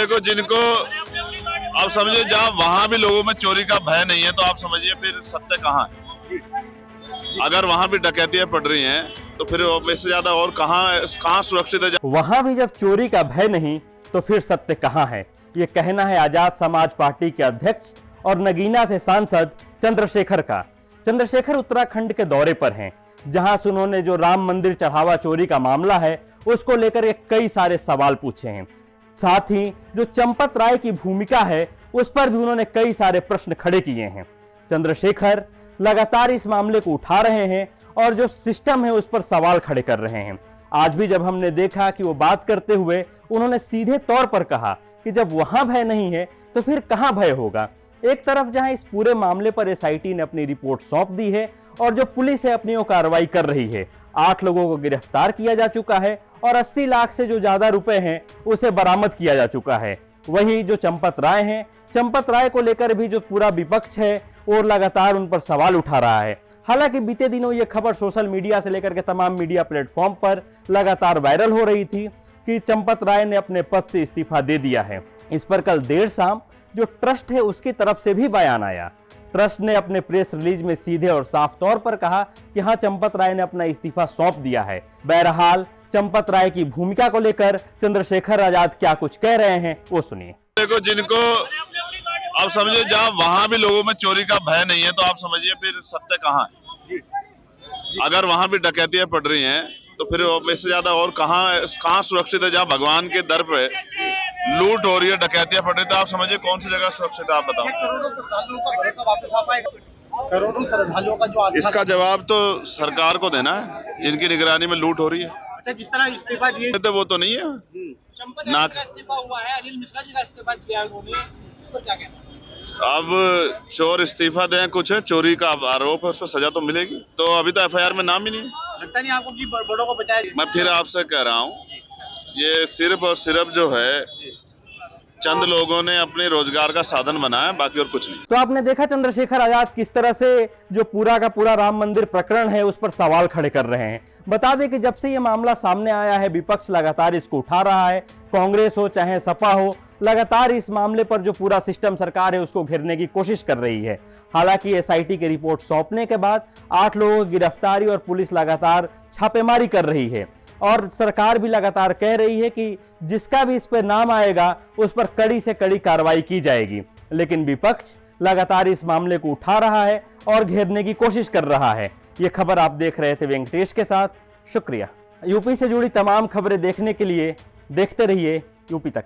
देखो जिनको आप समझिए, जहाँ वहां भी लोगों में चोरी का भय नहीं है तो आप समझिए फिर सत्य कहाँ है। अगर वहां भी डकैतियां पड़ रही हैं तो फिर इससे ज्यादा और कहाँ सुरक्षित है। वहां भी जब चोरी का भय नहीं तो फिर सत्य कहां है, ये कहना है आजाद समाज पार्टी के अध्यक्ष और नगीना से सांसद चंद्रशेखर का। चंद्रशेखर उत्तराखंड के दौरे पर हैं, जहां से उन्होंने जो राम मंदिर चढ़ावा चोरी का मामला है उसको लेकर कई सारे सवाल पूछे हैं। साथ ही जो चंपत राय की भूमिका है उस पर भी उन्होंने कई सारे प्रश्न खड़े किए हैं। चंद्रशेखर लगातार इस मामले को उठा रहे हैं और जो सिस्टम है उस पर सवाल खड़े कर रहे हैं। आज भी जब हमने देखा कि वो बात करते हुए उन्होंने सीधे तौर पर कहा कि जब वहां भय नहीं है तो फिर कहां भय होगा। एक तरफ जहां इस पूरे मामले पर एसआईटी ने अपनी रिपोर्ट सौंप दी है और जो पुलिस है अपनी वो कार्रवाई कर रही है, 8 लोगों को गिरफ्तार किया जा चुका है और 80 लाख से जो ज्यादा रुपए हैं उसे बरामद किया जा चुका है। वही जो चंपत राय हैं, चंपत राय को लेकर भी जो पूरा विपक्ष है और लगातार उन पर सवाल उठा रहा है। हालांकि बीते दिनों ये खबर सोशल मीडिया से लेकर के तमाम मीडिया प्लेटफॉर्म पर लगातार वायरल हो रही थी कि चंपत राय ने अपने पद से इस्तीफा दे दिया है। इस पर कल देर शाम जो ट्रस्ट है उसकी तरफ से भी बयान आया। ट्रस्ट ने अपने प्रेस रिलीज में सीधे और साफ तौर पर कहा कि हाँ, चंपत राय ने अपना इस्तीफा सौंप दिया है। बहरहाल चंपत राय की भूमिका को लेकर चंद्रशेखर आजाद क्या कुछ कह रहे हैं वो सुनिए। देखो जिनको आप समझिए, जहाँ वहां भी लोगों में चोरी का भय नहीं है तो आप समझिए फिर सत्य कहाँ है। अगर वहां भी डकैतियां पड़ रही हैं तो फिर इससे ज्यादा और कहाँ सुरक्षित है। जहाँ भगवान के दर पे लूट हो रही है, डकैतियां पड़ रही है, तो आप समझिए कौन सी जगह सुरक्षित है। आप बताओ। करोड़ों श्रद्धालुओं का भरोसा वापस आ पाएगा? करोड़ों श्रद्धालुओं का जो इसका जवाब तो सरकार को देना है, जिनकी निगरानी में लूट हो रही है। अच्छा, जिस तरह इस्तीफा दिए तो वो तो नहीं है चंपत ना। का इस्तीफा हुआ है, अनिल मिश्रा जी का इस्तीफा दिया है उन्होंने, इस पर क्या कहना है? अब चोर इस्तीफा दें, कुछ है चोरी का आरोप है, उस पर सजा तो मिलेगी। तो अभी तो एफआईआर में नाम ही नहीं है। लगता नहीं आपको कि बड़ों को बचाया? मैं फिर आपसे कह रहा हूँ, ये सिर्फ और सिर्फ जो है चंद लोगों ने अपने रोजगार का साधन बनाया, बाकी और कुछ नहीं। तो आपने देखा चंद्रशेखर आजाद किस तरह से जो पूरा का पूरा राम मंदिर प्रकरण है उस पर सवाल खड़े कर रहे हैं। बता दें कि जब से ये मामला सामने आया है विपक्ष लगातार इसको उठा रहा है। कांग्रेस हो चाहे सपा हो, लगातार इस मामले पर जो पूरा सिस्टम सरकार है उसको घेरने की कोशिश कर रही है। हालांकि एसआईटी की रिपोर्ट सौंपने के बाद 8 लोगों की गिरफ्तारी और पुलिस लगातार छापेमारी कर रही है और सरकार भी लगातार कह रही है कि जिसका भी इस पर नाम आएगा उस पर कड़ी से कड़ी कार्रवाई की जाएगी। लेकिन विपक्ष लगातार इस मामले को उठा रहा है और घेरने की कोशिश कर रहा है। ये खबर आप देख रहे थे वेंकटेश के साथ, शुक्रिया। यूपी से जुड़ी तमाम खबरें देखने के लिए देखते रहिए यूपी तक।